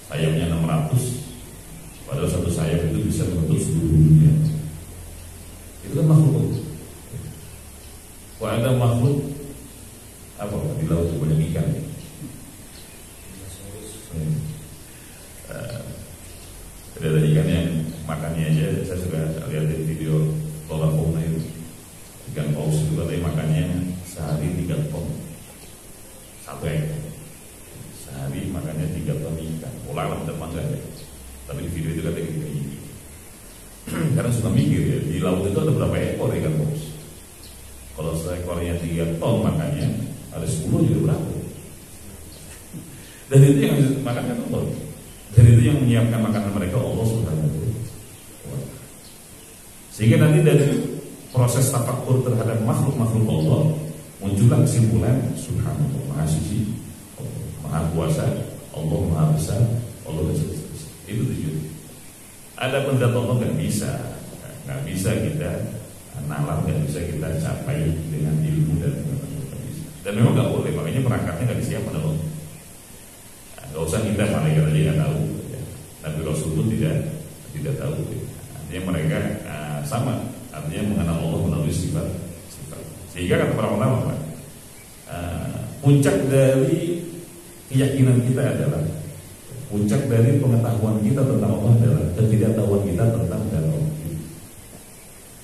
sayapnya 600, padahal satu sayap itu bisa membentuk seluruh dunia. Itu kan makhluk. Kok ada makhluk apa di laut itu banyak ikan? Ada ikan yang makannya aja, saya suka lihat di video Tolakona itu, ikan paus itu katanya makannya sehari 3 ton, 1 ekor. Sehari makannya 3 ton ikan. Alam teman saya. Tapi di video itu katanya gitu. Karena suka mikir ya, di laut itu ada berapa ekor ikan paus? Kalau seekornya 3 ton makannya, ada 10 juga berapa? Dan itu yang makan kan Allah. Dan itu yang menyiapkan makanan mereka Allah Subhanahu wa Ta'ala. Sehingga nanti dari proses tafakkur terhadap makhluk-makhluk Allah muncullah kesimpulan Subhanallah, Maha Suci Allah. Adapun zat Allah nggak bisa kita nalar, nggak bisa kita capai dengan ilmu dan pengetahuan. Dan memang nggak boleh, makanya perangkatnya nggak disiapkan Allah. Nggak usah kita, malaikat aja nggak tahu. Nabi Rasul pun tidak tahu. Artinya mereka sama, artinya mengenal Allah melalui sifat. Sehingga kata para ulama, puncak dari keyakinan kita adalah, puncak dari pengetahuan kita tentang Allah adalah ketidaktahuan kita tentang Allah.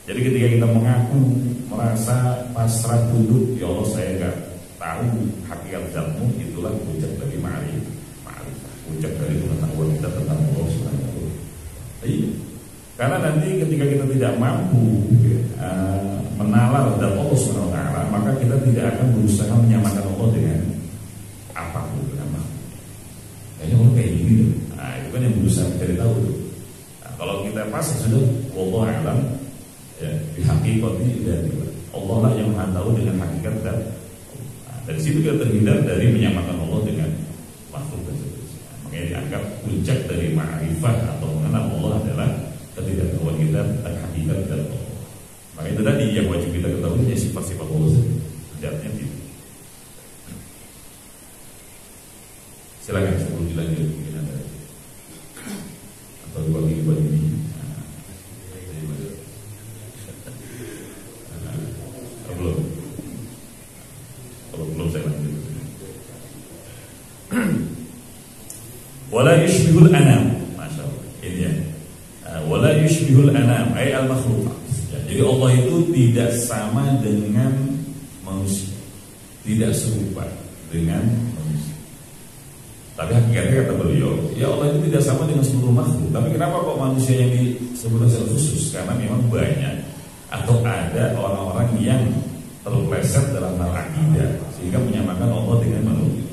Jadi ketika kita mengaku, merasa pasrah tunduk, ya Allah saya nggak tahu hakikat zatmu, itulah puncak dari ma'rifah, puncak dari pengetahuan kita tentang Allah Subhanahu wa ta'ala. Karena nanti ketika kita tidak mampu menalar zat Allah Subhanahu wa ta'ala, maka kita tidak akan berusaha menyamakan Allah dengan apapun, dengan makhluk. Kayaknya Allah kayak gini deh. Nah itu kan yang berusaha mencari tahu tuh. Nah, kalau kita pas sudah wallahu a'lam, ya dihakikati dan Allah lah yang maha tahu dengan hakikat dan dari situ kita terhindar dari menyamakan Allah dengan makhluk dan seterusnya. Makanya dianggap puncak dari ma'rifah atau mengenal Allah adalah ketidaktahuan kita tentang hakikat dan Allah. Maka itu tadi yang wajib kita ketahui ya sifat-sifat Allah sejatinya tidak. Silakan sebelum dilanjut mungkin ada atau dibagi ini. Belum saya lanjut. Wala yushbihul anam, masya Allah. Ini ya. Wala yushbihul anam, ay al-makhluq. Jadi Allah itu tidak sama dengan manusia, tidak serupa dengan manusia. Tapi hakikatnya kata beliau, ya Allah itu tidak sama dengan seluruh makhluk. Tapi kenapa kok manusia yang disebut secara khusus? Karena memang banyak atau ada orang-orang yang terpeleset dalam hal akidah sehingga menyamakan Allah dengan manusia.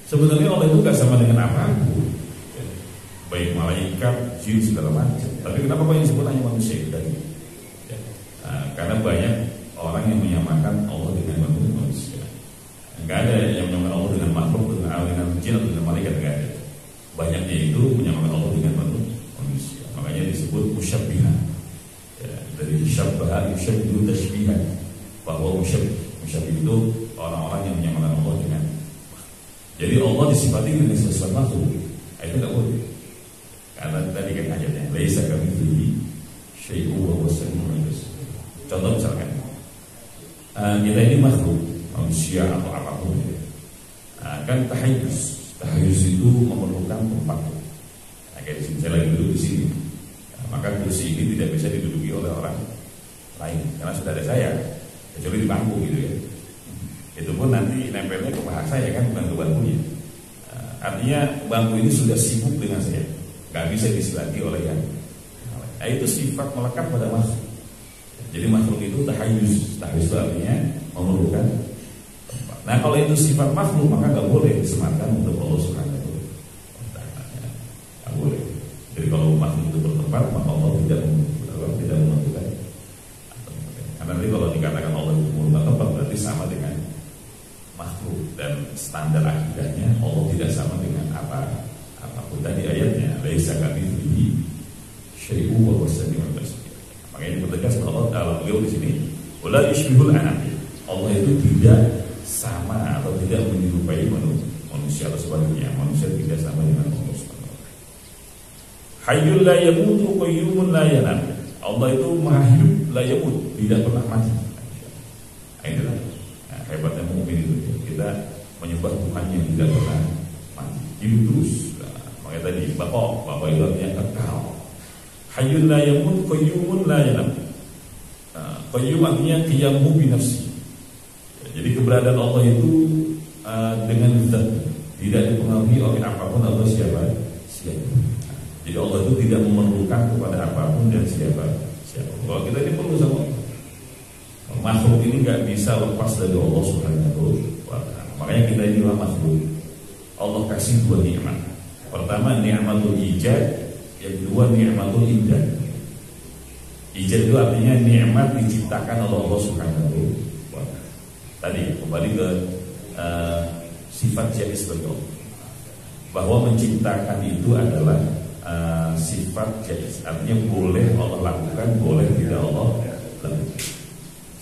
Sebenarnya Allah itu gak sama dengan apapun, baik malaikat, jin segala macam. Tapi kenapa kok yang disebut hanya manusia itu tadi? Ya. Karena banyak orang yang menyamakan Allah dengan manusia. Enggak ada yang menyamakan Allah dengan makhluk, dengan jin atau dengan malaikat, enggak ada. Banyaknya itu menyamakan Allah dengan manusia. Makanya disebut musyabbihan. Ya, dari syabbaha yusyabbihu tashbihan, bahwa musyabbih itu orang-orang yang menyamakan Allah dengan. Jadi Allah disifati dengan sesuatu makhluk. Itu enggak boleh. Karena tadi kan ayatnya laisa kamitslihi syai'un wa huwas samiul basir. Contoh misalkan kita ini makhluk, manusia atau apapun ya. Kan tahayyuz itu memerlukan tempat. Nah, kayak di sini saya lagi duduk di sini. Maka kursi ini tidak bisa diduduki oleh orang lain karena sudah ada saya, kecuali di bangku gitu ya. Itu pun nanti nempelnya ke paha saya kan, bukan ke bangkunya. Artinya bangku ini sudah sibuk dengan saya, nggak bisa diselati oleh yang. Nah, itu sifat melekat pada makhluk. Jadi makhluk itu tahayyuz itu artinya memerlukan tempat. Nah kalau itu sifat makhluk maka nggak boleh disematkan untuk Allah Subhanahu wa ta'ala. Nggak boleh. Jadi kalau makhluk itu bertempat maka Allah tidak membutuhkan. Karena nanti kalau dikatakan Allah itu membutuhkan tempat berarti sama dengan makhluk, dan standar akidahnya Allah tidak sama dengan apapun tadi ayatnya laisa kamitslihi syai'un wa huwas samiul basir. Makanya dipertegas bahwa dalam beliau di sini wala yushbihul anam. Allah itu tidak sama atau tidak menyerupai manusia atau sebaliknya. Manusia tidak sama dengan Allah Subhanahu wa ta'ala. Hayyul la yamutu qayyumun la yanam. Allah itu maha hidup, la yamut, tidak pernah mati. Inilah hebatnya mukmin itu. Kita menyembah Tuhan yang tidak pernah mati, hidup terus. Makanya tadi bapak itu artinya kekal. Hayyul la yamut qayyumun la yanam. Qayyum artinya qiyamu bi nafsi. Jadi keberadaan Allah itu dengan zat, tidak dipengaruhi oleh apapun atau siapa. Jadi Allah itu tidak memerlukan kepada apapun dan siapa. Kalau kita ini perlu sama Allah. Makhluk ini nggak bisa lepas dari Allah Subhanahu wa ta'ala. Makanya kita inilah makhluk. Allah kasih dua nikmat. Pertama nikmatul ijad, yang kedua nikmatul imdad. Ijad itu artinya nikmat diciptakan oleh Allah Subhanahu wa ta'ala. Tadi kembali ke sifat jais bagi Allah, bahwa menciptakan itu adalah sifat jaiz, artinya boleh Allah lakukan, boleh tidak Allah lakukan.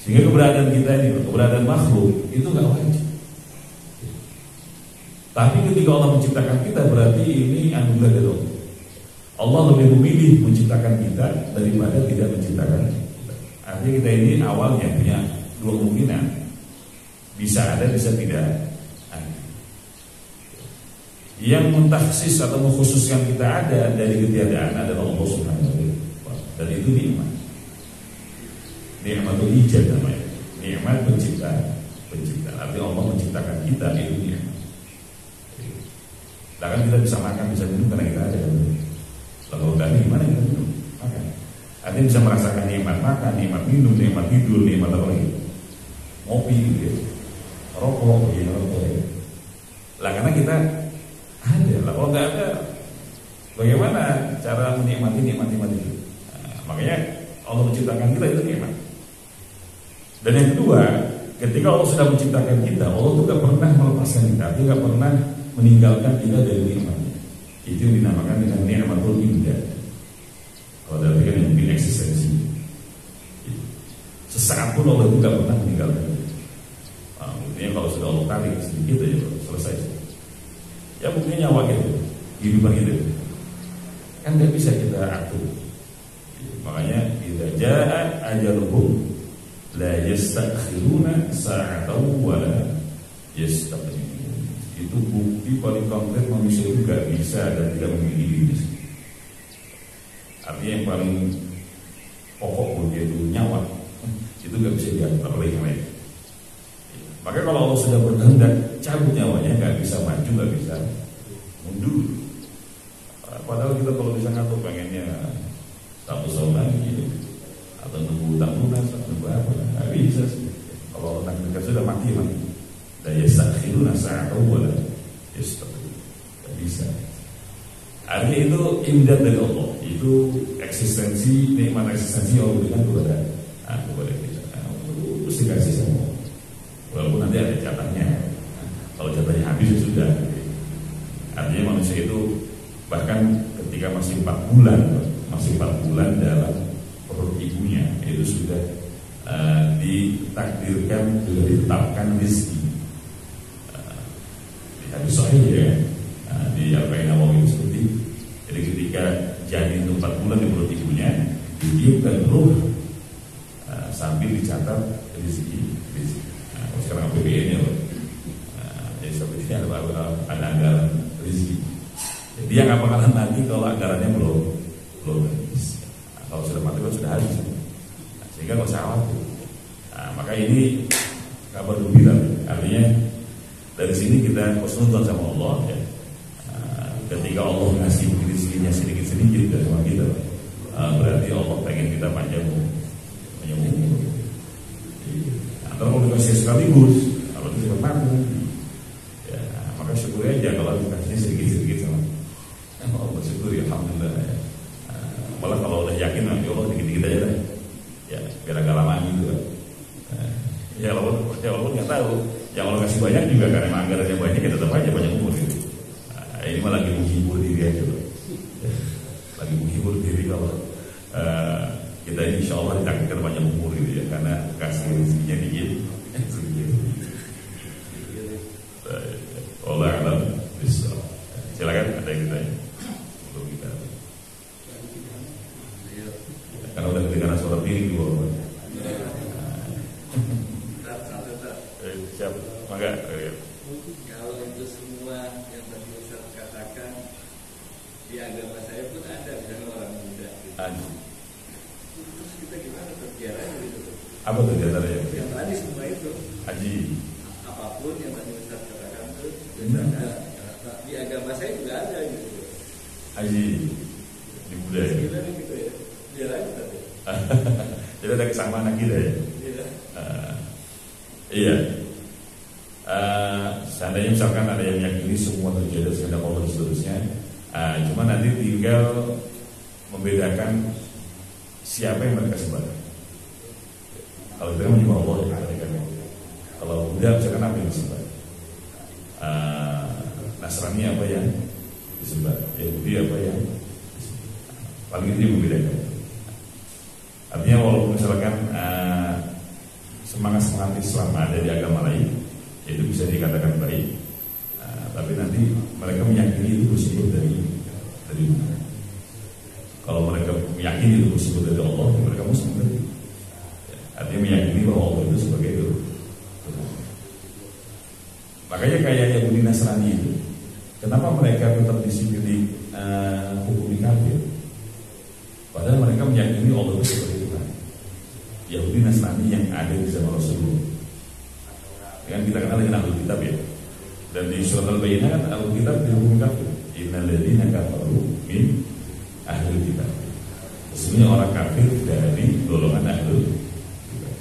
Sehingga keberadaan kita ini, keberadaan makhluk itu nggak wajib. Tapi ketika Allah menciptakan kita, berarti ini anugerah dari Allah. Allah lebih memilih menciptakan kita daripada tidak menciptakan kita. Artinya kita ini awalnya punya dua kemungkinan, bisa ada, bisa tidak ada. Yang mentaksis atau mengkhususkan kita ada dari ketiadaan adalah Allah Subhanahu wa Ta'ala. Dan itu nikmat. Nikmatul ijad namanya. Nikmat pencipta. Artinya Allah menciptakan kita, itu nikmat. Nah, kan kita bisa makan, bisa minum karena kita ada. Kalau enggak, gimana kita minum? Makan. Artinya bisa merasakan nikmat makan, nikmat minum, nikmat tidur, nikmat apa lagi? Ngopi, gitu. Rokok, gitu. Lah karena kita ada. Lah kalau nggak ada, bagaimana cara menikmati nikmat itu? Nah, makanya Allah menciptakan kita itu nikmat. Dan yang kedua, ketika Allah sudah menciptakan kita, Allah tuh gak pernah melepaskan kita, Dia gak pernah meninggalkan kita dari nikmatnya. Itu yang dinamakan dengan nikmatul imdad. Kalau dari kan yang mungkin eksistensi. Sesaat pun Allah itu gak pernah meninggalkan kita. Nah, mungkin kalau sudah Allah tarik sedikit aja selesai. Ya mungkin nyawa gitu, kehidupan gitu. Kan gak bisa kita atur. Makanya idza jaa ajaluhum la yastakhiruna sa'atan wa la yastaqdimun. Itu bukti paling konkret manusia itu gak bisa dan tidak memiliki diri. Artinya yang paling pokok yaitu nyawa, itu gak bisa diatur oleh yang lain. Maka kalau Allah sudah berkehendak cabut nyawanya, gak bisa maju, gak bisa mundur. Padahal kita kalau bisa ngatur pengennya 1 tahun lagi atau nunggu tahunan, nunggu apa, gak bisa sih. Kalau orang dekat sudah mati. Dan yastakhiruna sa'atan wa la yastaqdimun. Gak bisa. Artinya itu imdad dari Allah. Itu eksistensi, nikmat eksistensi Allah berikan kepada kita. Terus dikasih semua. Walaupun nanti ada jatahnya. Kalau jatahnya habis ya sudah. Artinya manusia itu bahkan ketika masih 4 bulan dalam perut ibunya, itu sudah ditakdirkan, sudah ditetapkan rezeki. Di hadis sahih ya, di Arba'in Nawawi seperti. Jadi ketika janin itu 4 bulan di perut ibunya, ditiupkan ruh sambil dicatat rezeki. Sekarang APBN-nya jadi seperti ini ada anggaran rezeki. Jadi yang gak bakalan nanti kalau anggarannya belum habis. Kalau sudah mati sudah habis. Sehingga gak usah khawatir. Maka ini kabar gembira. Artinya dari sini kita husnudzon sama Allah ya. Ketika Allah ngasih rezekinya sedikit-sedikit dari sama kita, berarti Allah pengen kita panjang umur. Atau kalau dikasih sekaligus, kalau itu mampu, ya maka syukur aja kalau dikasihnya sedikit-sedikit sama Allah, bersyukur ya alhamdulillah. Ya. Malah kalau udah yakin nanti Allah dikit-dikit aja lah, ya biar agak lama gitu kan. Ya walaupun nggak tahu, yang Allah kasih banyak juga karena anggarannya banyak, ya tetap aja banyak umur gitu. Ini mah lagi menghibur diri aja loh, lagi menghibur diri kalau kita ini insya Allah ditakdirkan banyak umur gitu ya, karena kasih rezekinya dikit. Allah alam bisa. Silakan ada yang ditanya. Belum kita. Karena udah kedengaran suara diri di bawah. Siap, maka. Kalau itu semua yang tadi Ustaz katakan di agama saya pun ada, misalnya orang muda. Terus kita gimana berjalan gitu? Apa tuh diantaranya? Yang tadi semua itu. Haji. Apapun yang tadi Ustaz katakan itu ada. Di agama saya juga ada gitu. Haji di budaya. Gimana gitu ya? Biar aja tadi. Jadi ada kesamaan kita ya. Iya. Iya. Seandainya misalkan ada yang meyakini semua terjadi sekedar Allah dan seterusnya, cuma nanti tinggal membedakan siapa yang mereka sembah. Kalau kita menyembah Allah ya, kalau Buddha misalkan apa yang disembah, Nasrani apa yang disembah, Yahudi apa yang Paling itu yang membedakan. Artinya walaupun misalkan semangat Islam ada di agama lain, itu bisa dikatakan baik, tapi nanti mereka meyakini itu bersumber dari mana? Kalau mereka meyakini itu bersumber dari Allah, mereka muslim berarti. Artinya meyakini bahwa Allah itu sebagai itu. Makanya kayak Yahudi Nasrani itu, kenapa mereka tetap disiplin hukumi kafir? Padahal mereka meyakini Allah itu sebagai Tuhan. Yahudi Nasrani yang ada di zaman Rasulullah, yang kita kenal dengan Ahlul Kitab ya. Dan di surat Al-Baqarah kan Ahlul Kitab dihukumi kafir. Innal ladzina kafaru min Ahlul Kitab. Sesungguhnya orang kafir dari golongan Ahlul Kitab.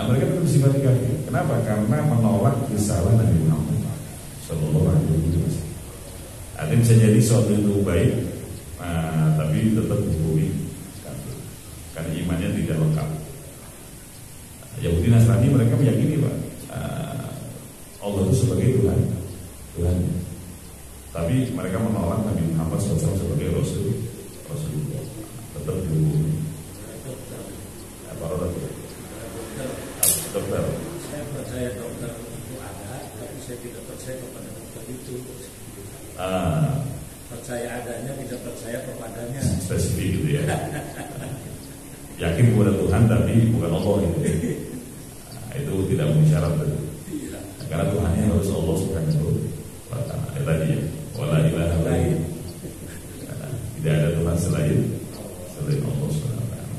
Mereka tetap bersifat kafir. Kenapa? Karena menolak risalah Nabi Muhammad Sallallahu Alaihi Wasallam. Artinya bisa jadi suatu itu baik, tapi tetap dihukumi kafir karena imannya tidak lengkap. Yahudi Nasrani mereka meyakini Pak, Allah itu sebagai Tuhan, tapi mereka menolak Nabi Muhammad SAW sebagai Rasulullah. Tetap dihukumi. Dokter. Saya percaya dokter itu ada, tapi saya tidak percaya kepada dokter itu. Percaya adanya, tidak percaya kepadanya. Spesifik gitu ya. Yakin kepada Tuhan tapi bukan Allah itu. Itu tidak memenuhi syarat itu. Karena Tuhannya harus Allah Subhanahu wa ta'ala. Tadi ya, wala ilaha illallah. Tidak ada Tuhan selain Allah Subhanahu wa ta'ala.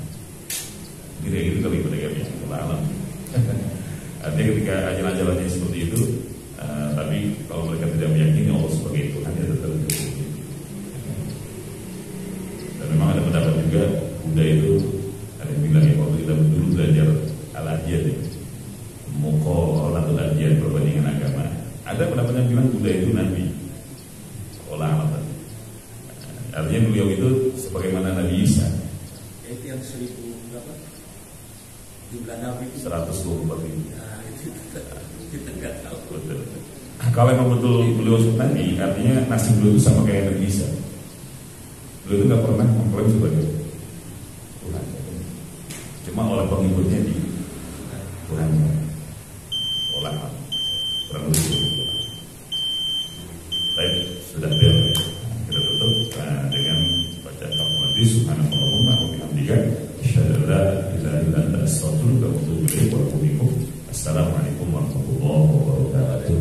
Gitu kali pada kami alam. Artinya ketika ajaran-ajarannya seperti itu, tapi kalau mereka tidak meyakini Allah sebagai Tuhan, ya tetap itu. Dan memang ada pendapat juga Buddha itu ada yang bilang ya, waktu kita dulu belajar al-adiyat ya, muqallalatul adiyat, perbandingan agama, ada pendapat yang bilang Buddha itu nabi. Artinya beliau itu sebagaimana Nabi Isa. Itu yang 1000 berapa? Jumlah nabi 124.000. Nah, itu kita nggak tahu. Betul. Kalau memang betul beliau nabi, artinya nasib beliau itu sama kayak Nabi Isa. Beliau itu nggak pernah mengklaim sebagai Tuhan. Cuma oleh pengikutnya di Tuhan. Olah kurang lebih. Baik, sudah bel. Kita tutup dengan baca kalimat Subhanallahumma wa bihamdika asyhadu an la ilaha illa anta astaghfiruka wa atubu ilaik. Assalamualaikum warahmatullahi wabarakatuh.